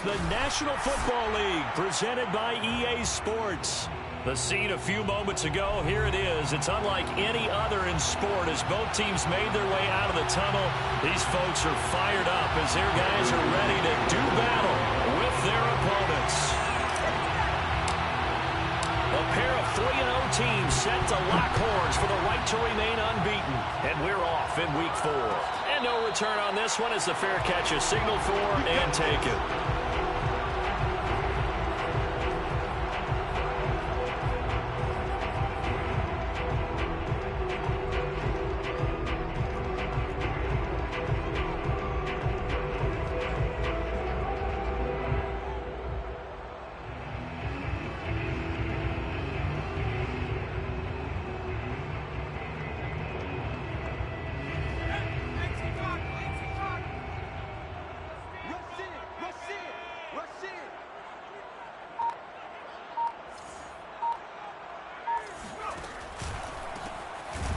the National Football League, presented by EA Sports. The scene a few moments ago, here it is. It's unlike any other in sport as both teams made their way out of the tunnel. These folks are fired up as their guys are ready to do battle with their opponents. A pair of 3-0 teams set to lock horns for the right to remain unbeaten. And we're off in week 4. And no return on this one as the fair catch is signaled for and taken.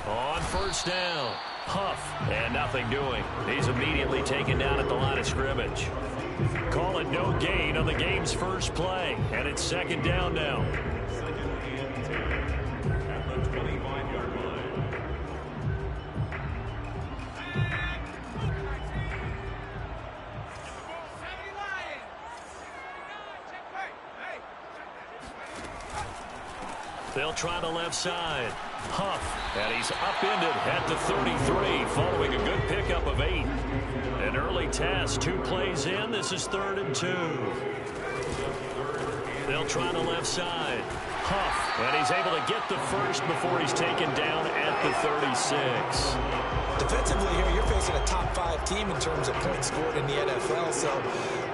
On first down, Huff, and nothing doing. He's immediately taken down at the line of scrimmage. Call it no gain on the game's first play, and it's second down now. They'll try the left side. Huff, and he's upended at the 33 following a good pickup of 8. An early task, 2 plays in. This is 3rd and 2. They'll try the left side. Huff, and he's able to get the first before he's taken down at the 36. Defensively here, you're facing a top 5 team in terms of points scored in the NFL. So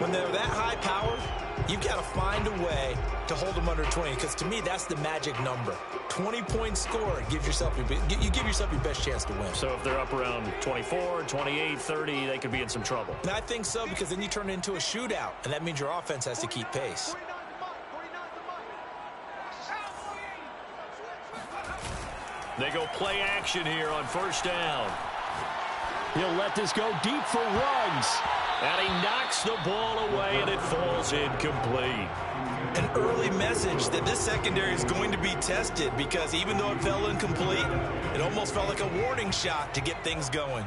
when they're that high powered, you've got to find a way to hold them under 20, because to me, that's the magic number. 20 points scored gives yourself you give yourself your best chance to win. So if they're up around 24, 28, 30, they could be in some trouble. And I think so, because then you turn it into a shootout, and that means your offense has to keep pace. They go play action here on first down. He'll let this go deep for Ruggs. And he knocks the ball away, and it falls incomplete. An early message that this secondary is going to be tested, because even though it fell incomplete, it almost felt like a warning shot to get things going.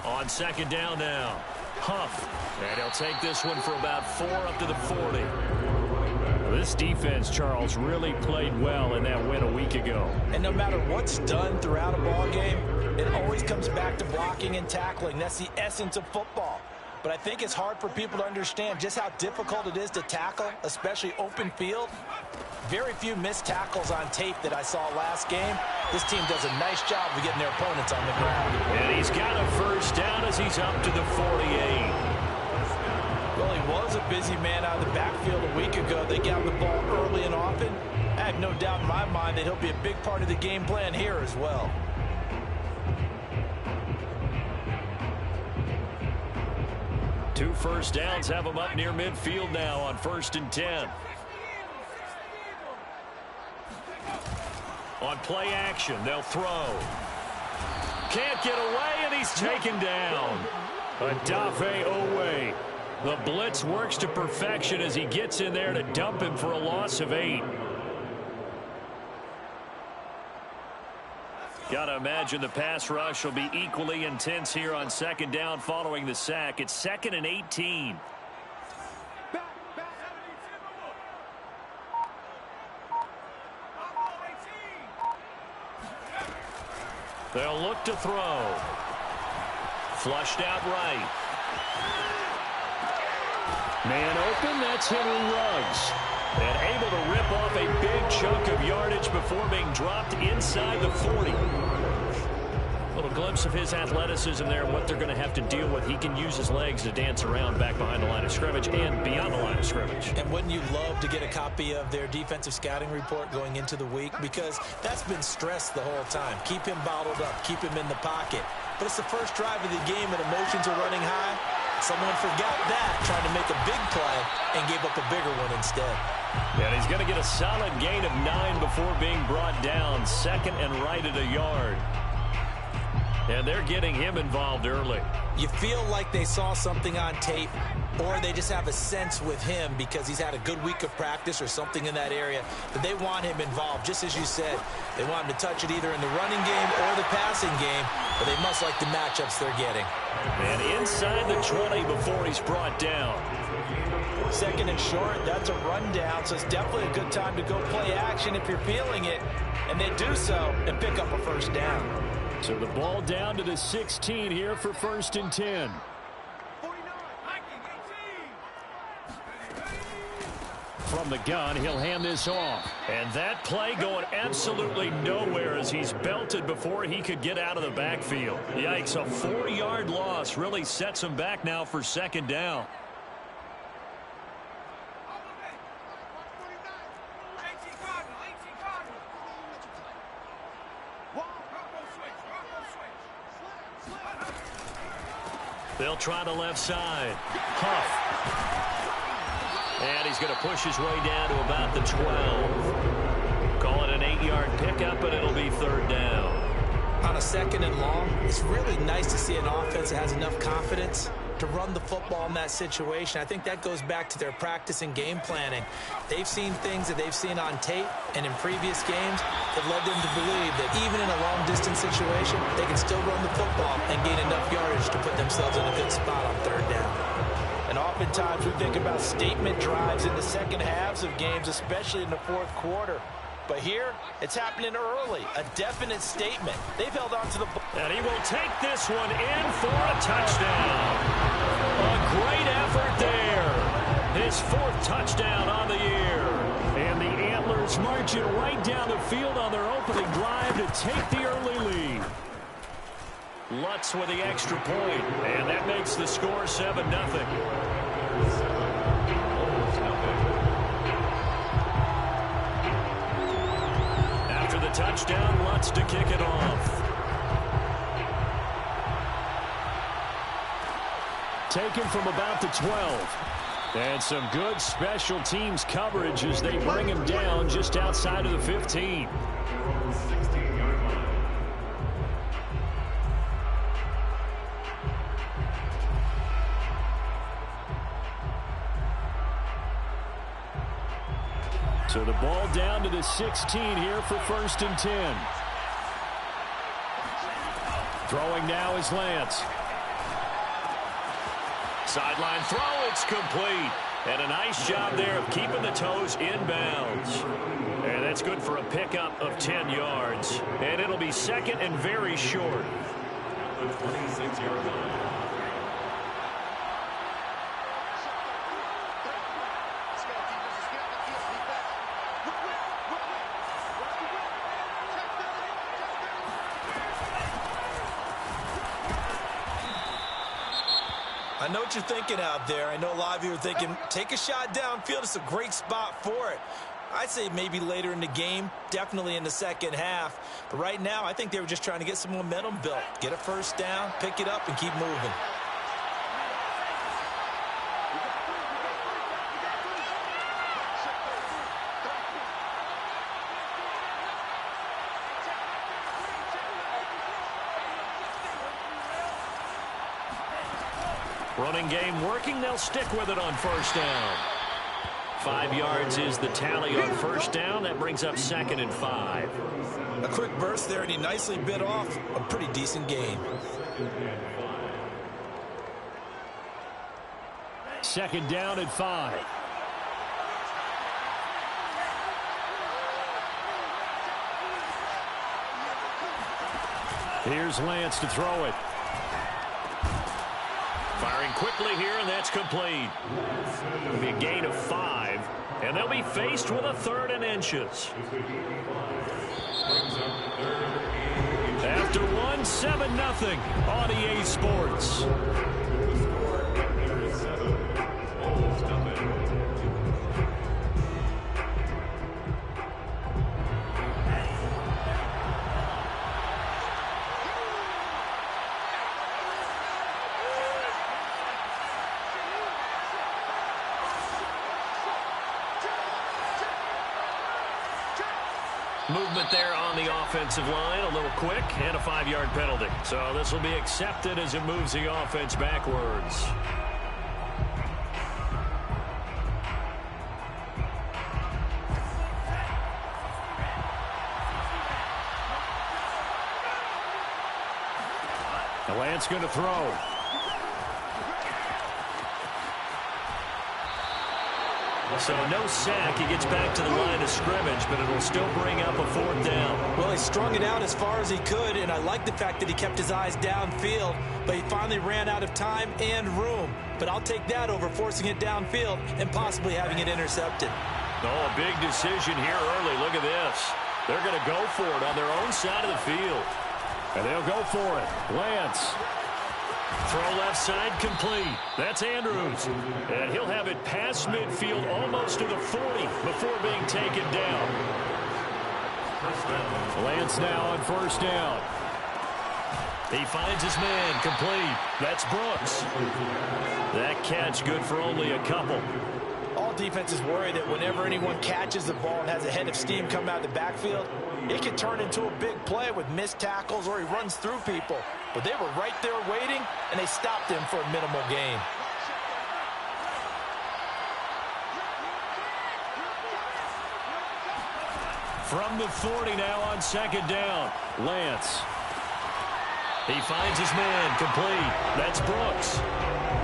On second down now, Huff. And he'll take this one for about 4 up to the 40. This defense, Charles, really played well in that win a week ago. And no matter what's done throughout a ball game, it always comes back to blocking and tackling. That's the essence of football. But I think it's hard for people to understand just how difficult it is to tackle, especially open field. Very few missed tackles on tape that I saw last game. This team does a nice job of getting their opponents on the ground. And he's got a first down as he's up to the 48. Well, he was a busy man out of the backfield a week ago. They got the ball early and often. I have no doubt in my mind that he'll be a big part of the game plan here as well. Two first downs have him up near midfield now on 1st and 10. On play action, they'll throw. Can't get away, and he's taken down. Adafe Owe. The blitz works to perfection as he gets in there to dump him for a loss of 8. Got to imagine the pass rush will be equally intense here on second down following the sack. It's 2nd and 18. They'll look to throw. Flushed out right. Man open, that's Henry Ruggs. And able to rip off a big chunk of yardage before being dropped inside the 40. A little glimpse of his athleticism there and what they're going to have to deal with. He can use his legs to dance around back behind the line of scrimmage and beyond the line of scrimmage. And wouldn't you love to get a copy of their defensive scouting report going into the week? Because that's been stressed the whole time. Keep him bottled up. Keep him in the pocket. But it's the first drive of the game and emotions are running high. Someone forgot that, trying to make a big play, and gave up a bigger one instead. And he's going to get a solid gain of 9 before being brought down. 2nd and right at a yard. And they're getting him involved early. You feel like they saw something on tape, or they just have a sense with him because he's had a good week of practice or something in that area that they want him involved. Just as you said, they want him to touch it either in the running game or the passing game, but they must like the matchups they're getting. And inside the 20 before he's brought down. Second and short, that's a rundown, so it's definitely a good time to go play action if you're feeling it. And they do so and pick up a first down. So the ball down to the 16 here for 1st and 10. From the gun, he'll hand this off. And that play going absolutely nowhere as he's belted before he could get out of the backfield. Yikes, a 4-yard loss really sets him back now for 2nd down. They'll try the left side. Huff. And he's going to push his way down to about the 12. Call it an 8-yard pickup, but it'll be 3rd down. On a 2nd and long, it's really nice to see an offense that has enough confidence to run the football in that situation. I think that goes back to their practice and game planning. They've seen things that they've seen on tape and in previous games that led them to believe that even in a long-distance situation, they can still run the football and gain enough yardage to put themselves in a good spot on 3rd down. And oftentimes we think about statement drives in the second halves of games, especially in the 4th quarter. But here, it's happening early. A definite statement. They've held on to the ball. And he will take this one in for a touchdown. A great effort there. His 4th touchdown on the year. And the Antlers marching right down the field on their opening drive to take the early lead. Lutz with the extra point, and that makes the score 7-0. After the touchdown, Lutz to kick it off. Taken from about the 12. And some good special teams coverage as they bring him down just outside of the 15. So the ball down to the 16 here for 1st and 10. Throwing now is Lance. Sideline throw, it's complete. And a nice job there of keeping the toes inbounds. And that's good for a pickup of 10 yards. And it'll be 2nd and very short. 26-yard line. I know what you're thinking out there. I know a lot of you are thinking, take a shot downfield. It's a great spot for it. I'd say maybe later in the game, definitely in the second half. But right now, I think they were just trying to get some momentum built. Get a first down, pick it up, and keep moving. Running game working. They'll stick with it on 1st down. 5 yards is the tally on 1st down. That brings up 2nd and 5. A quick burst there, and he nicely bit off a pretty decent gain. 2nd down at 5. Here's Lance to throw it. Firing quickly here, and that's complete. It'll be a gain of 5, and they'll be faced with a 3rd and inches. After 7-0 on EA Sports. Movement there on the offensive line, a little quick, and a 5-yard penalty. So this will be accepted as it moves the offense backwards. The Lance going to throw. So no sack. He gets back to the line of scrimmage, but it'll still bring up a 4th down. Well, he strung it out as far as he could, and I like the fact that he kept his eyes downfield, but he finally ran out of time and room. But I'll take that over forcing it downfield and possibly having it intercepted. Oh, a big decision here early. Look at this. They're going to go for it on their own side of the field. And they'll go for it. Lance. Throw left side complete. That's Andrews. And he'll have it past midfield almost to the 40 before being taken down. Lance now on 1st down. He finds his man complete. That's Brooks. That catch good for only a couple. All defenses worry that whenever anyone catches the ball and has a head of steam come out of the backfield, it can turn into a big play with missed tackles or he runs through people. But they were right there waiting, and they stopped him for a minimal gain. From the 40 now on 2nd down. Lance. He finds his man complete. That's Brooks.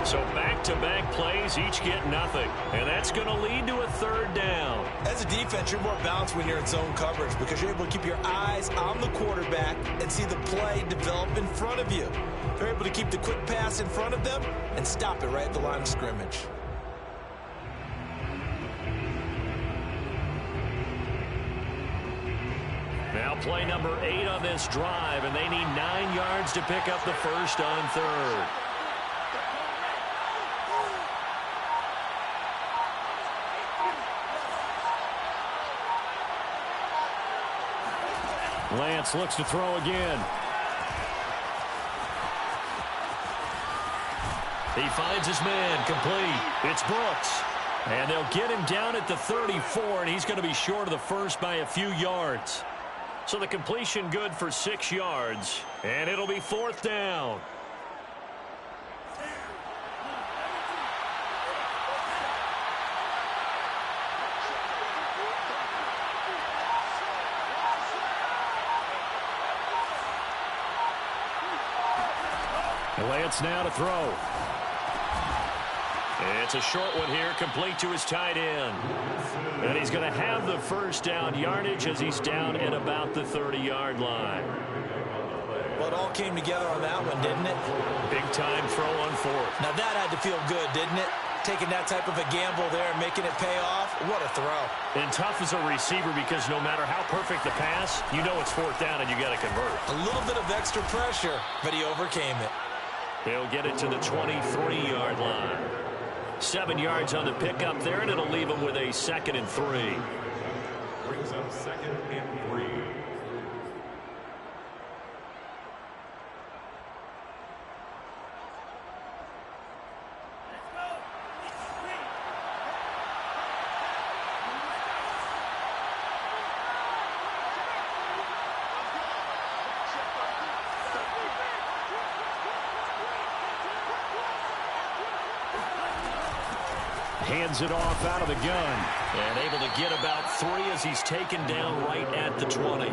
So back-to-back plays, each get nothing. And that's going to lead to a 3rd down. As a defense, you're more balanced when you're in zone coverage because you're able to keep your eyes on the quarterback and see the play develop in front of you. They're able to keep the quick pass in front of them and stop it right at the line of scrimmage. Now play number 8 on this drive, and they need 9 yards to pick up the first on 3rd. Lance looks to throw again. He finds his man complete. It's Brooks. And they'll get him down at the 34, and he's going to be short of the first by a few yards. So the completion good for 6 yards, and it'll be 4th down. Lance now to throw. It's a short one here, complete to his tight end. And he's going to have the first down yardage as he's down at about the 30-yard line. Well, it all came together on that one, didn't it? Big-time throw on 4th. Now that had to feel good, didn't it? Taking that type of a gamble there, making it pay off. What a throw. And tough as a receiver because no matter how perfect the pass, you know it's 4th down and you got to convert. A little bit of extra pressure, but he overcame it. He'll get it to the 23-yard line. 7 yards on the pickup there, and it'll leave him with a 2nd and 3. Brings up 2nd and 3. Hands it off out of the gun. And able to get about 3 as he's taken down right at the 20.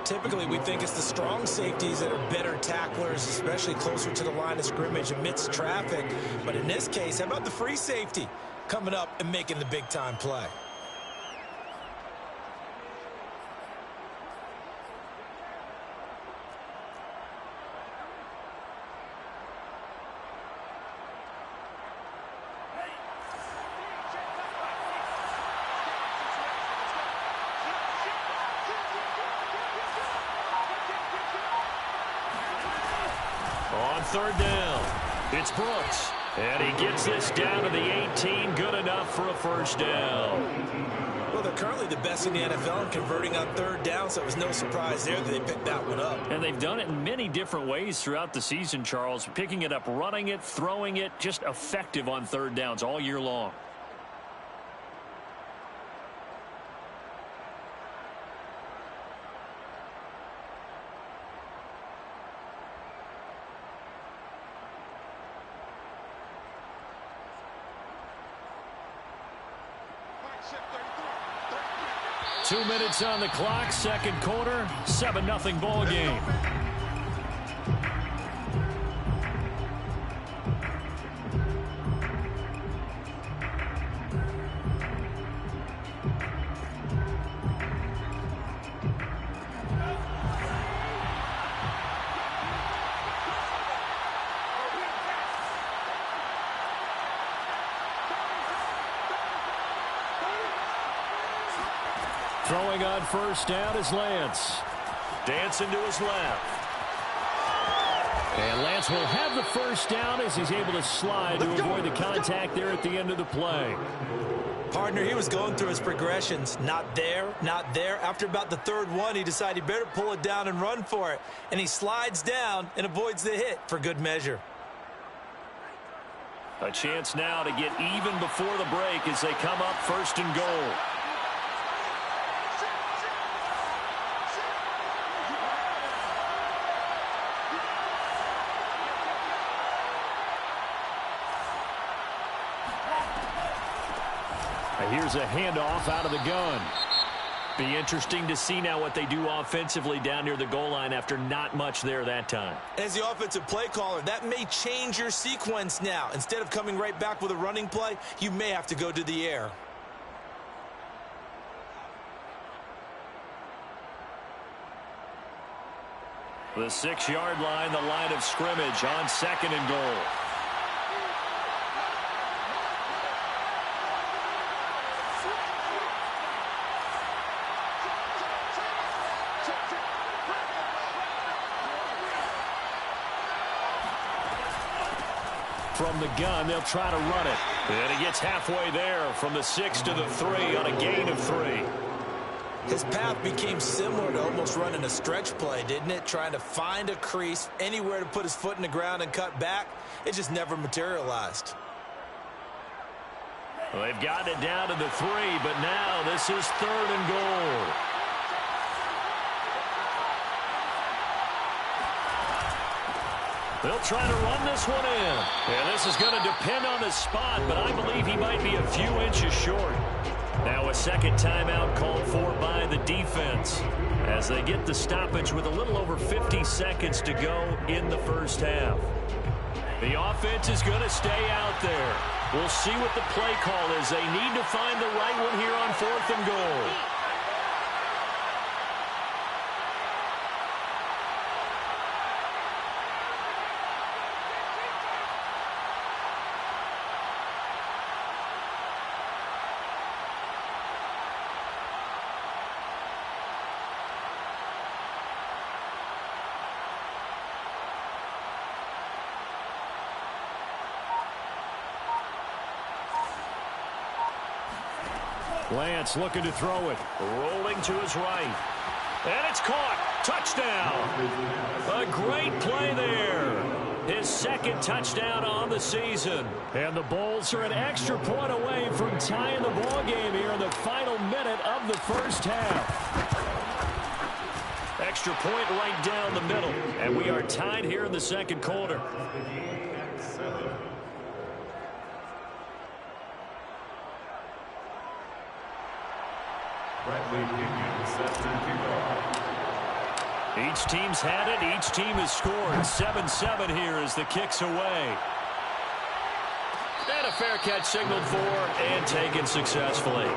Typically, we think it's the strong safeties that are better tacklers, especially closer to the line of scrimmage amidst traffic. But in this case, how about the free safety coming up and making the big-time play? On 3rd down, it's Brooks. And he gets this down to the 18, good enough for a first down. Well, they're currently the best in the NFL in converting on 3rd down, so it was no surprise there that they picked that one up. And they've done it in many different ways throughout the season, Charles. Picking it up, running it, throwing it, just effective on 3rd downs all year long. 2 minutes on the clock, second quarter, 7-0 ball game. Throwing on first down is Lance. Dancing to his left. And Lance will have the first down as he's able to slide to avoid the contact there at the end of the play. Partner, he was going through his progressions. Not there, not there. After about the third one, he decided he better pull it down and run for it. And he slides down and avoids the hit for good measure. A chance now to get even before the break as they come up first and goal. Here's a handoff out of the gun. Be interesting to see now what they do offensively down near the goal line after not much there that time. As the offensive play caller, that may change your sequence now. Instead of coming right back with a running play, you may have to go to the air. The 6-yard line, the line of scrimmage on second and goal. From the gun, they'll try to run it. And he gets halfway there from the 6 to the 3 on a gain of 3. His path became similar to almost running a stretch play, didn't it? Trying to find a crease, anywhere to put his foot in the ground and cut back. It just never materialized. Well, they've gotten it down to the 3, but now this is third and goal. They'll try to run this one in. And this is going to depend on the spot, but I believe he might be a few inches short. Now a second timeout called for by the defense as they get the stoppage with a little over 50 seconds to go in the first half. The offense is going to stay out there. We'll see what the play call is. They need to find the right one here on fourth and goal. Lance looking to throw it. Rolling to his right. And it's caught. Touchdown. A great play there. His second touchdown on the season. And the Bulls are an extra point away from tying the ball game here in the final minute of the first half. Extra point right down the middle. And we are tied here in the second quarter. Each team's had it. Each team has scored. 7-7 here as the kick's away. And a fair catch signaled for and taken successfully.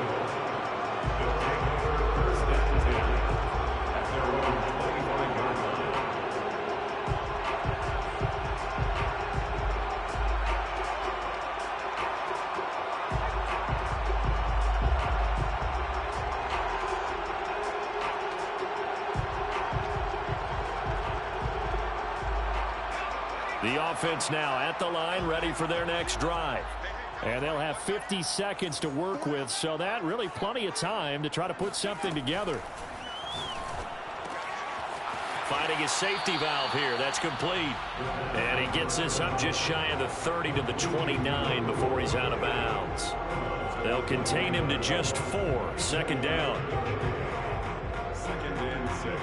The offense now at the line, ready for their next drive. And they'll have 50 seconds to work with, so that really plenty of time to try to put something together. Finding his safety valve here. That's complete. And he gets this up just shy of the 30 to the 29 before he's out of bounds. They'll contain him to just 4. Second down. Second and 6.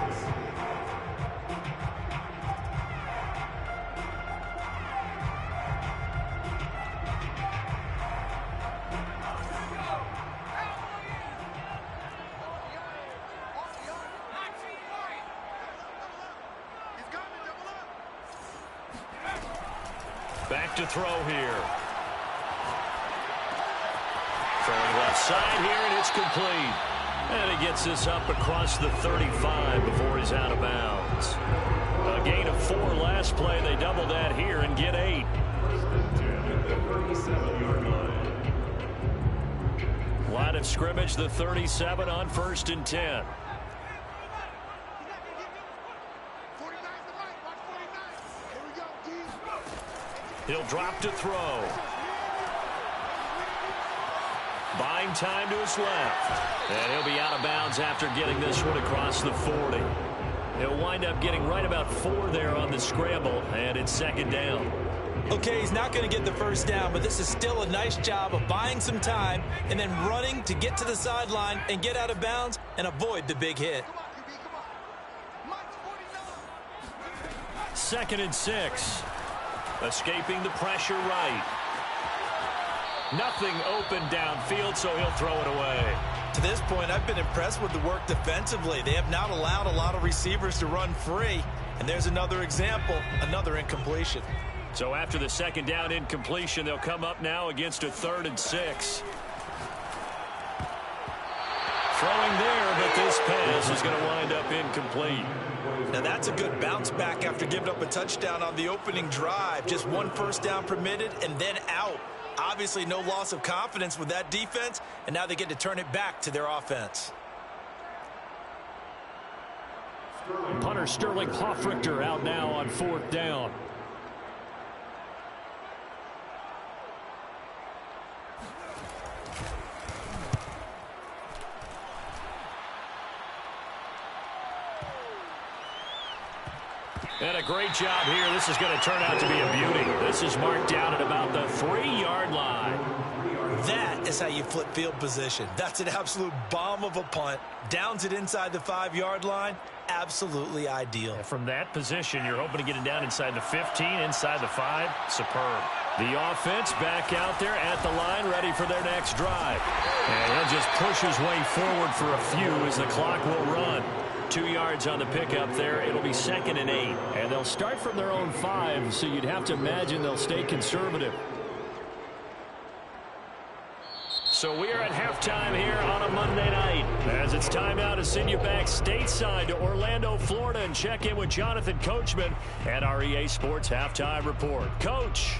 Back to throw here. Throwing left side here, and it's complete. And he gets this up across the 35 before he's out of bounds. A gain of 4 last play. They double that here and get 8. Line of scrimmage, the 37 on 1st and 10. He'll drop to throw. Buying time to his left. And he'll be out of bounds after getting this one across the 40. He'll wind up getting right about 4 there on the scramble, and it's 2nd down. Okay, he's not going to get the first down, but this is still a nice job of buying some time and then running to get to the sideline and get out of bounds and avoid the big hit. 2nd and 6. Escaping the pressure right. Nothing open downfield, so he'll throw it away. To this point, I've been impressed with the work defensively. They have not allowed a lot of receivers to run free. And there's another example, another incompletion. So after the 2nd down incompletion, they'll come up now against a 3rd and 6. Throwing there, but this pass is going to wind up incomplete. Now that's a good bounce back after giving up a touchdown on the opening drive. Just 1 first down permitted and then out. Obviously no loss of confidence with that defense, and now they get to turn it back to their offense. Punter Sterling Hoffrichter out now on 4th down. And a great job here. This is going to turn out to be a beauty. This is marked down at about the 3-yard line. That is how you flip field position. That's an absolute bomb of a punt. Downs it inside the 5-yard line. Absolutely ideal. From that position, you're hoping to get it down inside the 15, inside the 5. Superb. The offense back out there at the line, ready for their next drive. And he'll just push his way forward for a few as the clock will run. 2 yards on the pickup there. It'll be 2nd and 8. And they'll start from their own 5, so you'd have to imagine they'll stay conservative. So we are at halftime here on a Monday night, as it's time now to send you back stateside to Orlando, Florida, and check in with Jonathan Coachman at our EA Sports Halftime Report. Coach.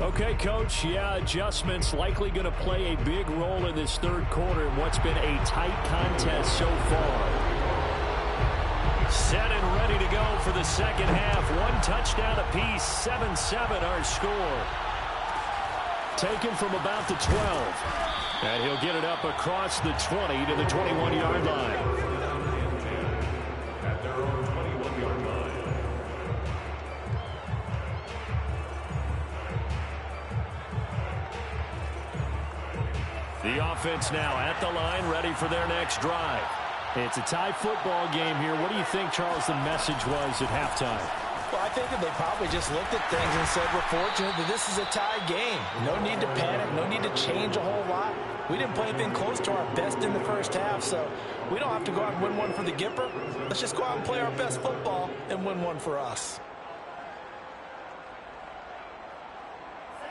Okay, Coach, yeah, adjustments likely going to play a big role in this 3rd quarter in what's been a tight contest so far. Set and ready to go for the 2nd half. 1 touchdown apiece, 7-7 our score. Taken from about the 12. And he'll get it up across the 20 to the 21-yard line. The offense now at the line, ready for their next drive. It's a tie football game here. What do you think, Charles, the message was at halftime? Well, I think that they probably just looked at things and said, we're fortunate that this is a tie game. No need to panic, no need to change a whole lot. We didn't play anything close to our best in the first half, so we don't have to go out and win one for the Gipper. Let's just go out and play our best football and win one for us.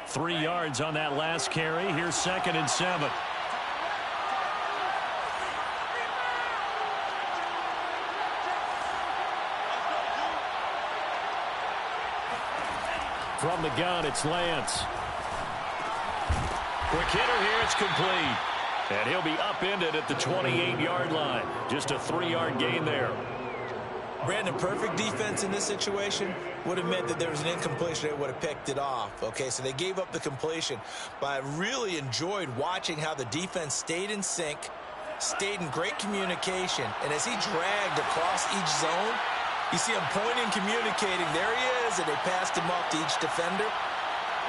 3 yards on that last carry. Here's 2nd and 7. From the gun, it's Lance. Quick hitter here, it's complete. And he'll be upended at the 28-yard line. Just a 3-yard gain there. Brandon, perfect defense in this situation would have meant that there was an incompletion. They would have picked it off. Okay, so they gave up the completion. But I really enjoyed watching how the defense stayed in sync, stayed in great communication. And as he dragged across each zone, you see him pointing, communicating. There he is, and they passed him off to each defender.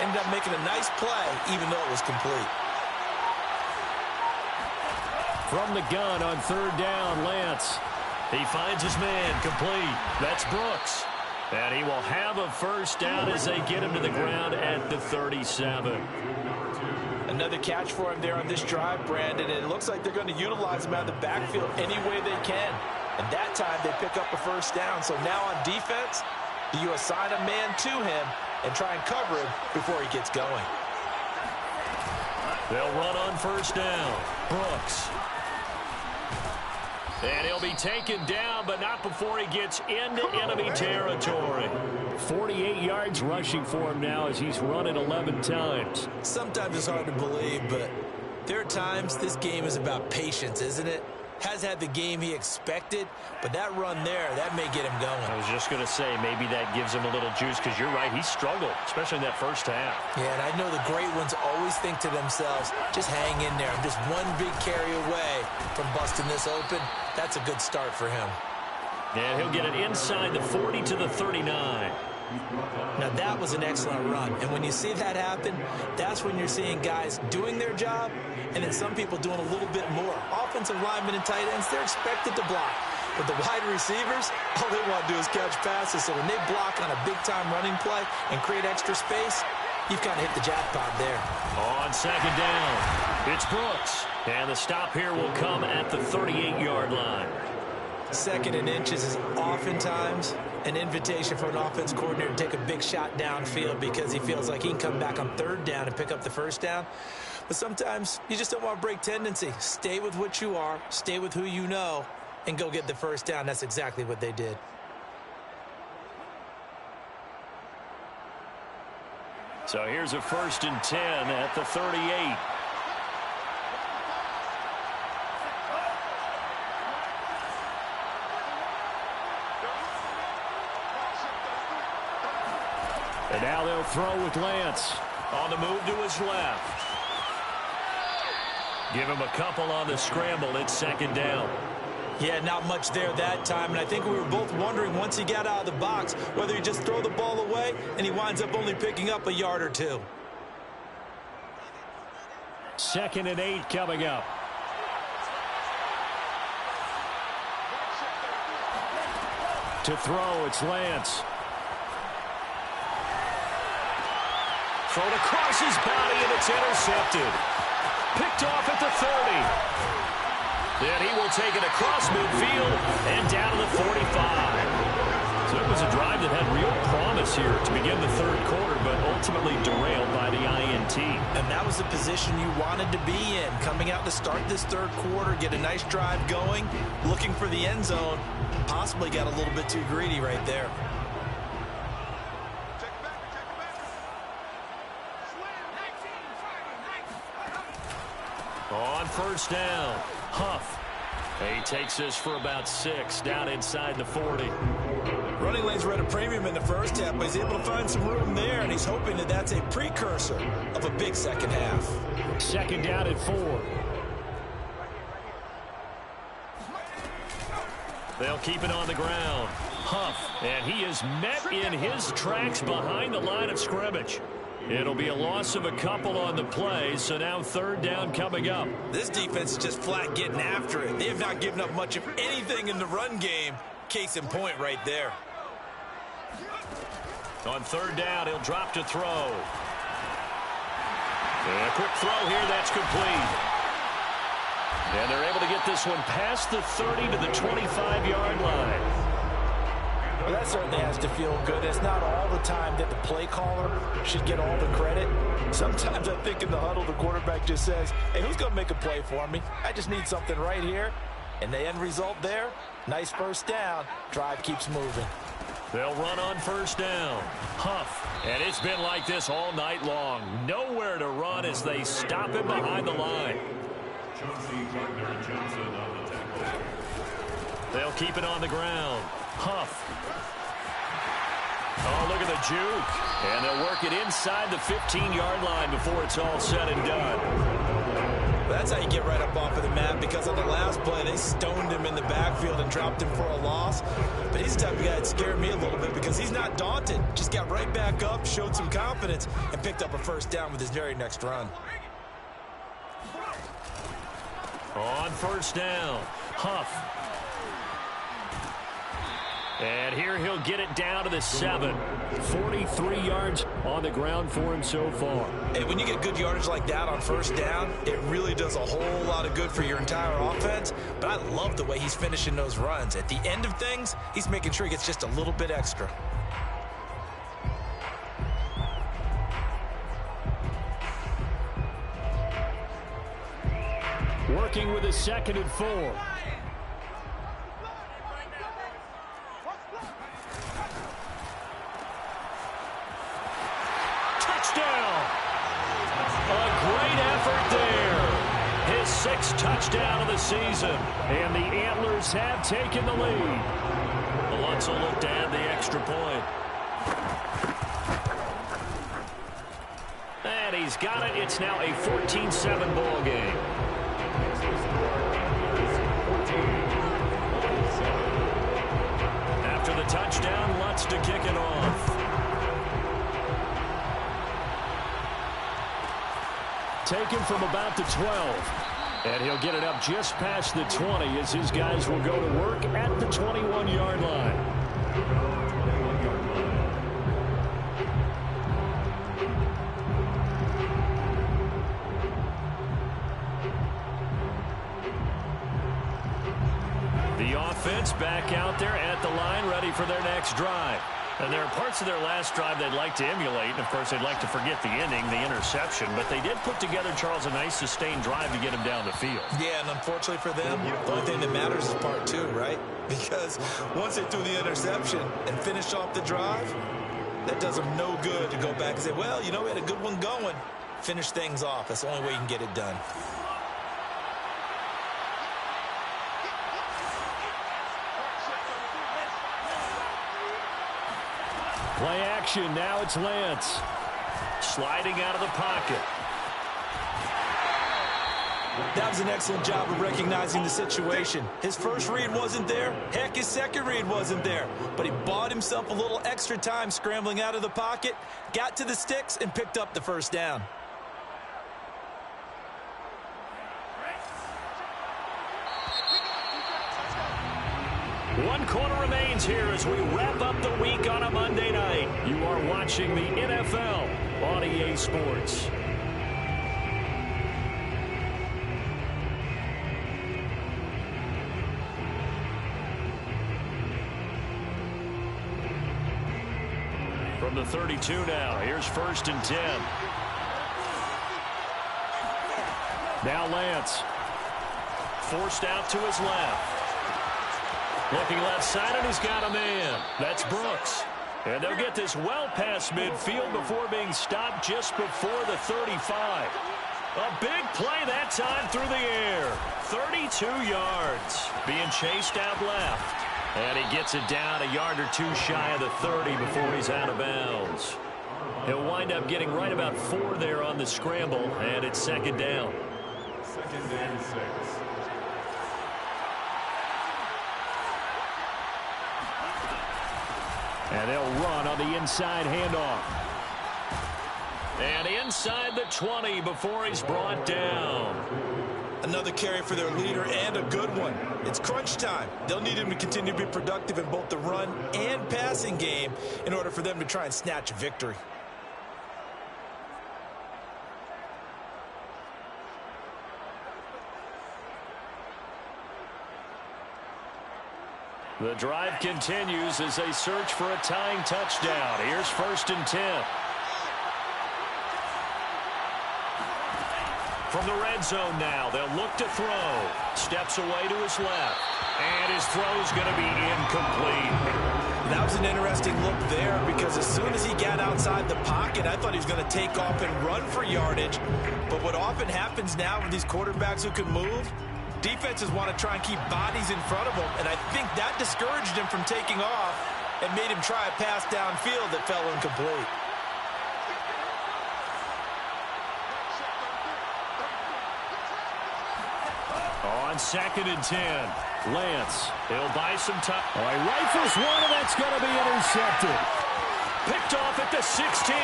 Ended up making a nice play, even though it was complete. From the gun on third down, Lance. He finds his man, complete. That's Brooks. And he will have a first down as they get him to the ground at the 37. Another catch for him there on this drive, Brandon. And it looks like they're going to utilize him out of the backfield any way they can. And that time they pick up a first down. So now on defense, do you assign a man to him and try and cover him before he gets going? They'll run on first down. Brooks. And he'll be taken down, but not before he gets into enemy territory. 48 yards rushing for him now as he's run it 11 times. Sometimes it's hard to believe, but there are times this game is about patience, isn't it? Has had the game he expected, but that run there, that may get him going. I was just going to say, maybe that gives him a little juice, because you're right, he struggled, especially in that first half. Yeah, and I know the great ones always think to themselves, just hang in there. I'm just one big carry away from busting this open. That's a good start for him. And he'll get it inside the 40 to the 39. Now, that was an excellent run. And when you see that happen, that's when you're seeing guys doing their job and then some people doing a little bit more. Offensive linemen and tight ends, they're expected to block. But the wide receivers, all they want to do is catch passes. So when they block on a big-time running play and create extra space, you've kind of hit the jackpot there. On second down, it's Brooks. And the stop here will come at the 38-yard line. Second and inches is oftentimes an invitation for an offense coordinator to take a big shot downfield because he feels like he can come back on third down and pick up the first down. But sometimes you just don't want to break tendency. Stay with what you are, stay with who you know, and go get the first down. That's exactly what they did. So here's a 1st and 10 at the 38. And now they'll throw with Lance. On the move to his left. Give him a couple on the scramble. It's second down. Yeah, not much there that time. And I think we were both wondering once he got out of the box whether he just throw the ball away and he winds up only picking up a yard or two. 2nd and 8 coming up. To throw, it's Lance. Thrown across his body, and it's intercepted. Picked off at the 30. Then he will take it across midfield and down to the 45. So it was a drive that had real promise here to begin the third quarter, but ultimately derailed by the INT. And that was the position you wanted to be in. Coming out to start this third quarter, get a nice drive going, looking for the end zone. Possibly got a little bit too greedy right there. On first down, Huff. He takes this for about 6, down inside the 40. Running lanes were at a premium in the first half, but he's able to find some room there, and he's hoping that that's a precursor of a big second half. 2nd down at 4. They'll keep it on the ground. Huff, and he is met in his tracks behind the line of scrimmage. It'll be a loss of a couple on the play, so now 3rd down coming up. This defense is just flat getting after it. They have not given up much of anything in the run game. Case in point right there. On 3rd down, he'll drop to throw. And a quick throw here, that's complete. And they're able to get this one past the 30 to the 25-yard line. Well, that certainly has to feel good. It's not all the time that the play caller should get all the credit. Sometimes I think in the huddle, the quarterback just says, hey, who's going to make a play for me? I just need something right here. And the end result there, nice first down. Drive keeps moving. They'll run on first down. Huff. And it's been like this all night long. Nowhere to run as they stop him behind the line. They'll keep it on the ground. Huff. Oh, look at the juke. And they'll work it inside the 15-yard line before it's all said and done. That's how you get right up off of the mat, because on the last play, they stoned him in the backfield and dropped him for a loss. But he's the type of guy that scared me a little bit because he's not daunted. Just got right back up, showed some confidence, and picked up a first down with his very next run. On first down, Huff. And here he'll get it down to the 7. 43 yards on the ground for him so far. Hey, when you get good yardage like that on first down, it really does a whole lot of good for your entire offense. But I love the way he's finishing those runs. At the end of things, he's making sure he gets just a little bit extra. Working with a 2nd and 4. Touchdown! A great effort there. His 6th touchdown of the season. And the Antlers have taken the lead. Lutz will look to add the extra point. And he's got it. It's now a 14-7 ball game. After the touchdown, Lutz to kick it off. Taken from about the 12. And he'll get it up just past the 20 as his guys will go to work at the 21-yard line. The offense back out there at the line, ready for their next drive. And there are parts of their last drive they'd like to emulate. And, of course, they'd like to forget the ending, the interception. But they did put together, Charles, a nice sustained drive to get him down the field. Yeah, and unfortunately for them, the only thing that matters is part 2, right? Because once they threw the interception and finished off the drive, that does them no good to go back and say, well, you know, we had a good one going. Finish things off. That's the only way you can get it done. Play action. Now it's Lance. Sliding out of the pocket. That was an excellent job of recognizing the situation. His first read wasn't there. Heck, his second read wasn't there. But he bought himself a little extra time scrambling out of the pocket, got to the sticks, and picked up the first down. One quarter remains here as we wrap up the week on a Monday night. You are watching the NFL on EA Sports. From the 32 now, here's 1st and 10. Now Lance. Forced out to his left. Looking left side, and he's got a man. That's Brooks. And they'll get this well past midfield before being stopped just before the 35. A big play that time through the air. 32 yards. Being chased out left. And he gets it down a yard or 2 shy of the 30 before he's out of bounds. He'll wind up getting right about 4 there on the scramble, and it's 2nd down. 2nd and 6. And they'll run on the inside handoff. And inside the 20 before he's brought down. Another carry for their leader and a good one. It's crunch time. They'll need him to continue to be productive in both the run and passing game in order for them to try and snatch a victory. The drive continues as they search for a tying touchdown. Here's 1st and 10. From the red zone now, they'll look to throw. Steps away to his left. And his throw's going to be incomplete. That was an interesting look there because as soon as he got outside the pocket, I thought he was going to take off and run for yardage. But what often happens now with these quarterbacks who can move, defenses want to try and keep bodies in front of them, and I think that discouraged him from taking off and made him try a pass downfield that fell incomplete. On 2nd and 10, Lance, he'll buy some time. Oh, he rifles one, and that's going to be intercepted. Picked off at the 16.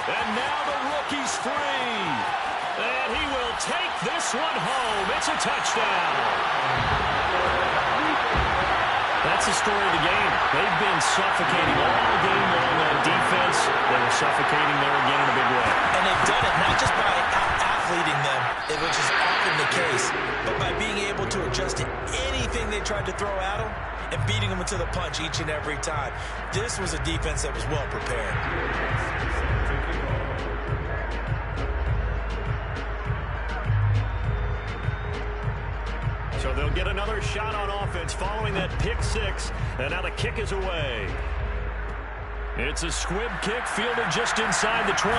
And now the rookie's free. And he will take this one home. It's a touchdown. That's the story of the game. They've been suffocating all game long on defense. They were suffocating there again in a big way. And they've done it not just by out-athleting them, which is often the case, but by being able to adjust to anything they tried to throw at them and beating them into the punch each and every time. This was a defense that was well prepared. So they'll get another shot on offense following that pick six. And now the kick is away. It's a squib kick fielded just inside the 20.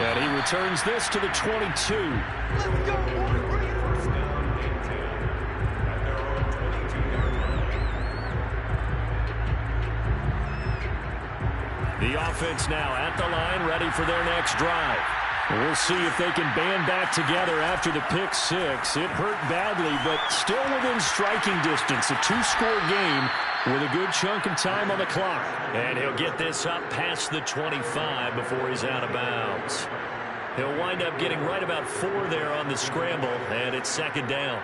And he returns this to the 22. Let's go, boys. First down and 10. At their own 22-yard line. The offense now at the line, ready for their next drive. We'll see if they can band back together after the pick six. It hurt badly, but still within striking distance. A two-score game with a good chunk of time on the clock. And he'll get this up past the 25 before he's out of bounds. He'll wind up getting right about 4 there on the scramble, and it's second down.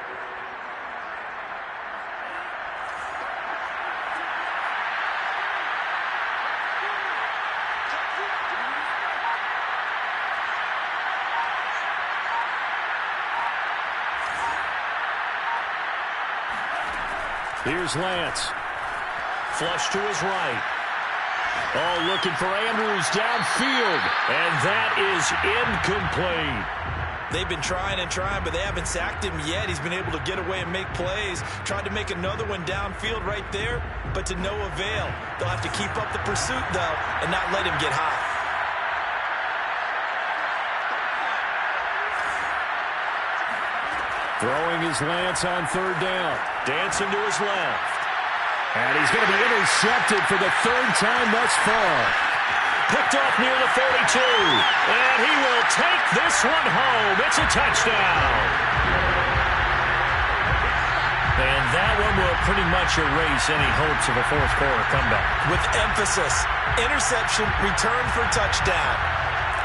Here's Lance. Flush to his right. Oh, looking for Andrews downfield. And that is incomplete. They've been trying and trying, but they haven't sacked him yet. He's been able to get away and make plays. Tried to make another one downfield right there, but to no avail. They'll have to keep up the pursuit, though, and not let him get high. Throwing his Lance on third down. Dancing to his left. And he's going to be intercepted for the third time thus far. Picked off near the 42. And he will take this one home. It's a touchdown. And that one will pretty much erase any hopes of a fourth quarter comeback. With emphasis, interception, return for touchdown.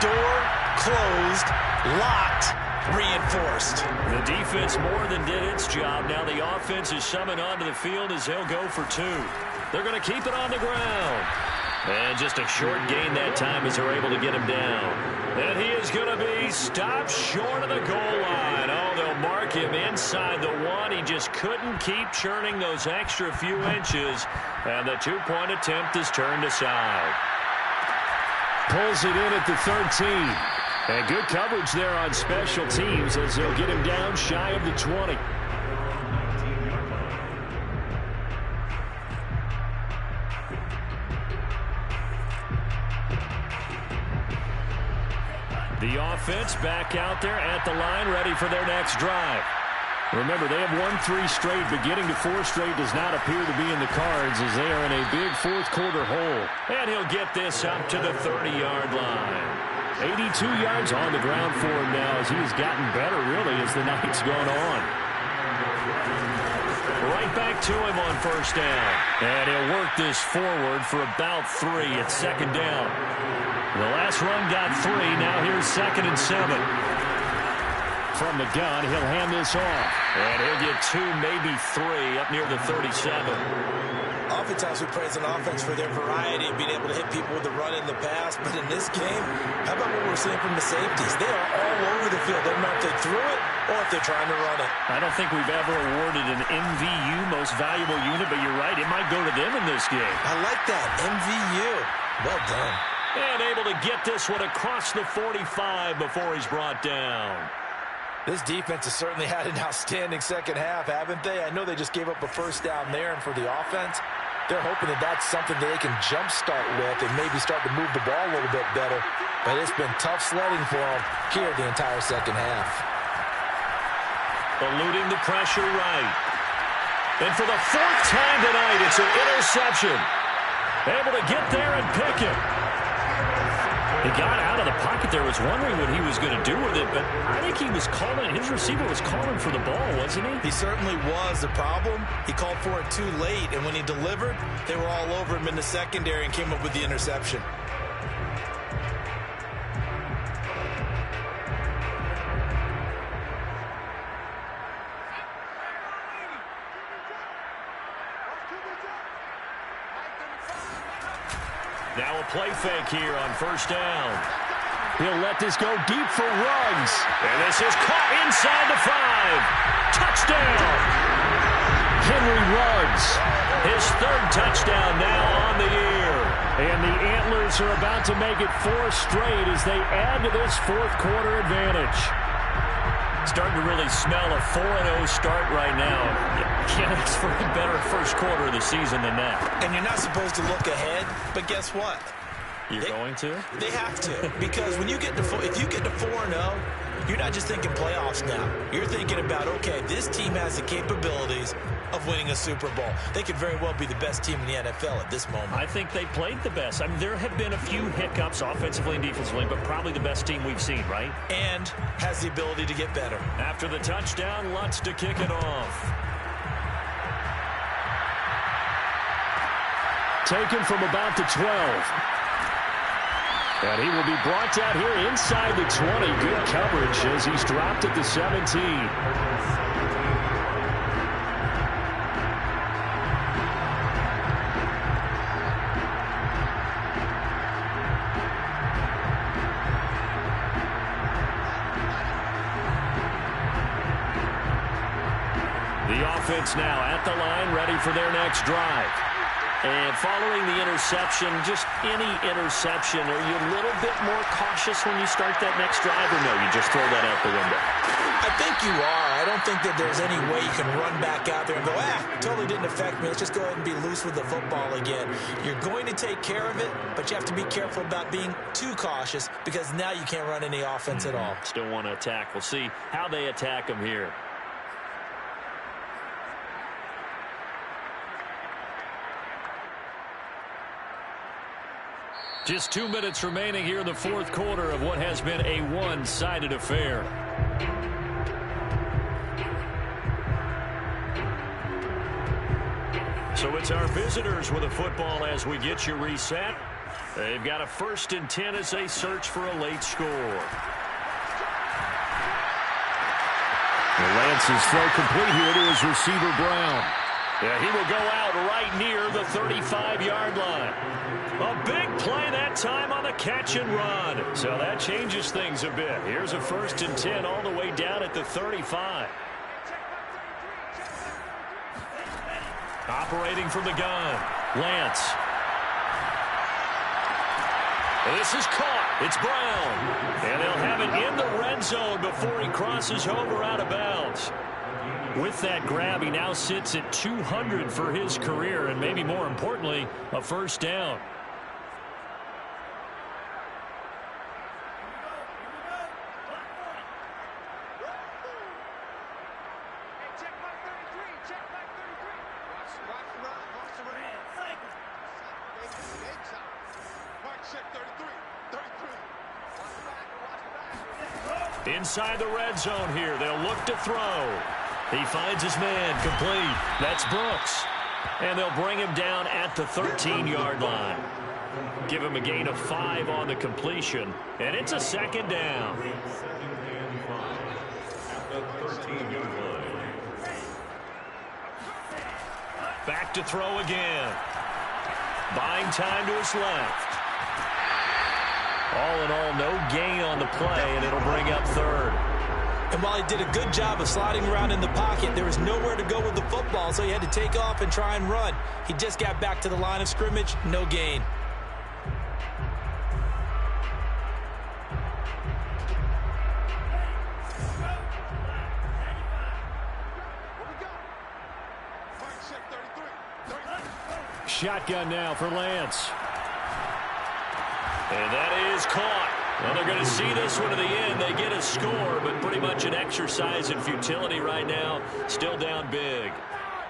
Door closed, locked, reinforced. The defense more than did its job. Now the offense is summoned onto the field as they'll go for 2. They're going to keep it on the ground. And just a short gain that time as they're able to get him down. And he is going to be stopped short of the goal line. Oh, they'll mark him inside the 1. He just couldn't keep churning those extra few inches. And the 2-point attempt is turned aside. Pulls it in at the 13. And good coverage there on special teams as they'll get him down shy of the 20. The offense back out there at the line, ready for their next drive. Remember, they have won 3 straight, but getting to 4 straight does not appear to be in the cards as they are in a big fourth quarter hole. And he'll get this up to the 30-yard line. 82 yards on the ground for him now as he's gotten better, really, as the night's gone on. Right back to him on first down. And he'll work this forward for about 3 at second down. The last run got 3. Now here's 2nd and 7. From the gun, he'll hand this off. And he'll get 2, maybe 3 up near the 37. Oftentimes we praise an offense for their variety of being able to hit people with the run in the pass. But in this game, how about what we're seeing from the safeties? They are all over the field. They don't know if they threw it or if they're trying to run it. I don't think we've ever awarded an MVU, most valuable unit, but you're right. It might go to them in this game. I like that. MVU. Well done. And able to get this one across the 45 before he's brought down. This defense has certainly had an outstanding second half, haven't they? I know they just gave up a first down there, and for the offense, they're hoping that that's something that they can jumpstart with and maybe start to move the ball a little bit better. But it's been tough sledding for them here the entire second half. Eluding the pressure right. And for the 4th time tonight, it's an interception. Able to get there and pick it. He got out of the pocket there, was wondering what he was going to do with it, but I think he was calling, his receiver was calling for the ball, wasn't he? He certainly was. The problem, he called for it too late, and when he delivered, they were all over him in the secondary and came up with the interception. Now a play fake here on first down. He'll let this go deep for Ruggs. And this is caught inside the 5. Touchdown! Henry Ruggs. His 3rd touchdown now on the year. And the Antlers are about to make it 4 straight as they add to this 4th quarter advantage. Starting to really smell a 4-0 start right now. You can't ask for a better first quarter of the season than that. And you're not supposed to look ahead, but guess what? You're going to? They have to, because when you get to if you get to 4-0, you're not just thinking playoffs now. You're thinking about, okay, this team has the capabilities of winning a Super Bowl. They could very well be the best team in the NFL at this moment. I think they played the best. I mean, there have been a few hiccups offensively and defensively, but probably the best team we've seen, right? And has the ability to get better. After the touchdown, Lutz to kick it off. Taken from about the 12. And he will be brought down here inside the 20. Good coverage as he's dropped at the 17. The offense now at the line, ready for their next drive. And following the interception, just any interception, are you a little bit more cautious when you start that next drive, or no, you just throw that out the window? I think you are. I don't think that there's any way you can run back out there and go, totally didn't affect me. Let's just go ahead and be loose with the football again. You're going to take care of it, but you have to be careful about being too cautious because now you can't run any offense at all. Still want to attack. We'll see how they attack them here. Just 2 minutes remaining here in the 4th quarter of what has been a one-sided affair. So it's our visitors with a football as we get you reset. They've got a 1st and 10 as they search for a late score. Lance's throw complete here to his receiver, Brown. Yeah, he will go out right near the 35-yard line. A big play that time on the catch and run. So that changes things a bit. Here's a 1st and 10 all the way down at the 35. Operating from the gun, Lance. This is caught. It's Brown. And they'll have it in the red zone before he crosses over out of bounds. With that grab, he now sits at 200 for his career, and maybe more importantly, a 1st down. Inside the red zone here, they'll look to throw. He finds his man, complete. That's Brooks. And they'll bring him down at the 13-yard line. Give him a gain of 5 on the completion, and it's a 2nd down. Back to throw again. Buying time to his left. All in all, no gain on the play, and it'll bring up 3rd. And while he did a good job of sliding around in the pocket, there was nowhere to go with the football, so he had to take off and try and run. He just got back to the line of scrimmage, no gain. Shotgun now for Lance. And that is caught. Well, they're going to see this one to the end. They get a score, but pretty much an exercise in futility right now. Still down big.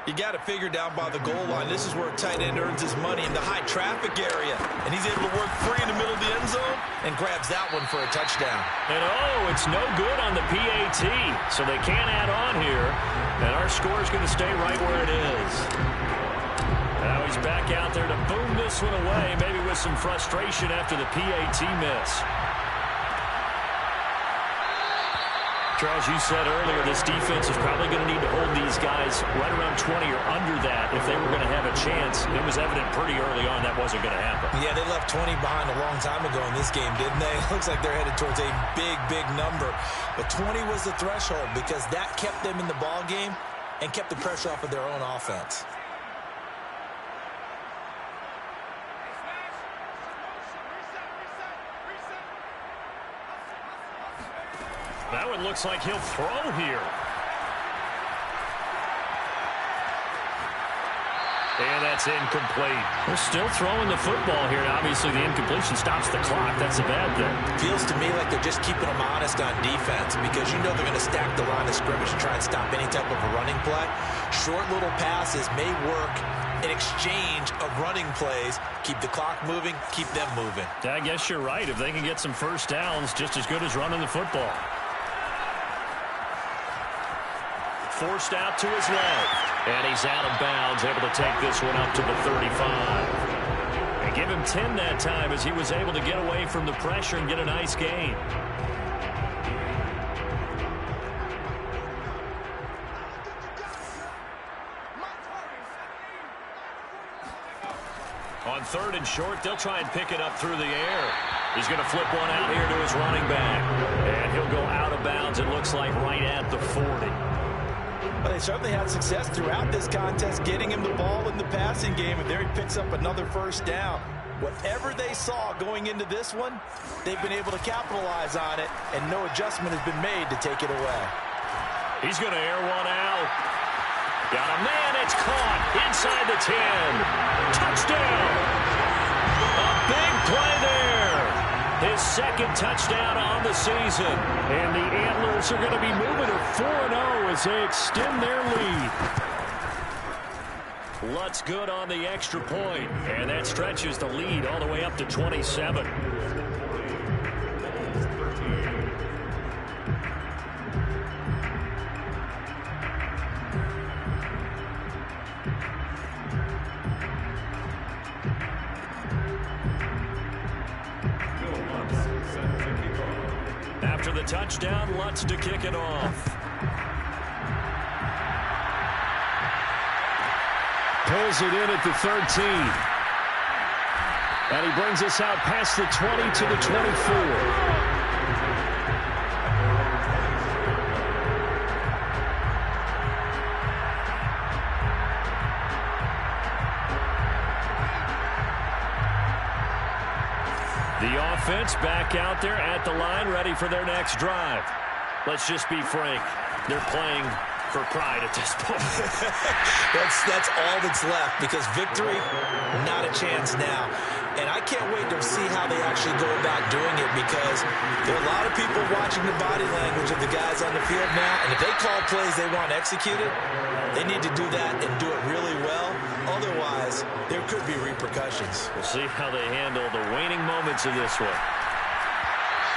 You got to figure down by the goal line. This is where a tight end earns his money in the high traffic area. And he's able to work free in the middle of the end zone and grabs that one for a touchdown. And it's no good on the PAT. So they can't add on here. And our score is going to stay right where it is. Now he's back out there to boom this one away, maybe with some frustration after the PAT miss. Charles, you said earlier this defense is probably going to need to hold these guys right around 20 or under that if they were going to have a chance. It was evident pretty early on that wasn't going to happen. Yeah, they left 20 behind a long time ago in this game, didn't they? It looks like they're headed towards a big, big number. But 20 was the threshold because that kept them in the ball game and kept the pressure off of their own offense. That one looks like he'll throw here. And that's incomplete. They're still throwing the football here. Obviously, the incompletion stops the clock. That's a bad thing. Feels to me like they're just keeping them honest on defense because you know they're going to stack the line of scrimmage and try and stop any type of a running play. Short little passes may work in exchange of running plays. Keep the clock moving, keep them moving. I guess you're right. If they can get some first downs, just as good as running the football. Forced out to his left. And he's out of bounds, able to take this one up to the 35. And give him 10 that time as he was able to get away from the pressure and get a nice gain. On 3rd and short, they'll try and pick it up through the air. He's going to flip one out here to his running back. And he'll go out of bounds, it looks like, right at the 40. Well, they certainly had success throughout this contest getting him the ball in the passing game, and there he picks up another first down. Whatever they saw going into this one, they've been able to capitalize on it, and no adjustment has been made to take it away. He's going to air one out. Got a man, it's caught inside the 10. Touchdown! A big play there. His second touchdown on the season. And the Antlers are going to be moving to 4-0 as they extend their lead. Lutz good on the extra point. And that stretches the lead all the way up to 27. After the touchdown, Lutz to kick it off. Pulls it in at the 13. And he brings us out past the 20 to the 24. The offense back out there at the line, ready for their next drive. Let's just be frank. They're playing for pride at this point. That's all that's left because victory, not a chance now. And I can't wait to see how they actually go about doing it because there are a lot of people watching the body language of the guys on the field now. And if they call plays they want executed, they need to do that and do it really well. Otherwise, there could be repercussions. We'll see how they handle the waning moments of this one.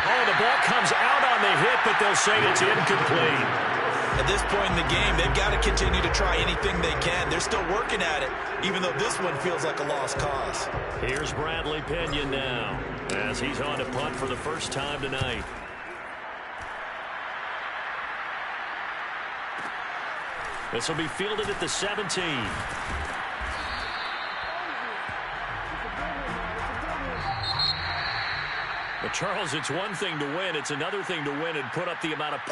Oh, the ball comes out on the hit, but they'll say it's incomplete. At this point in the game, they've got to continue to try anything they can. They're still working at it, even though this one feels like a lost cause. Here's Bradley Pinion now, as he's on to punt for the first time tonight. This will be fielded at the 17. But Charles, it's one thing to win. It's another thing to win and put up the amount of points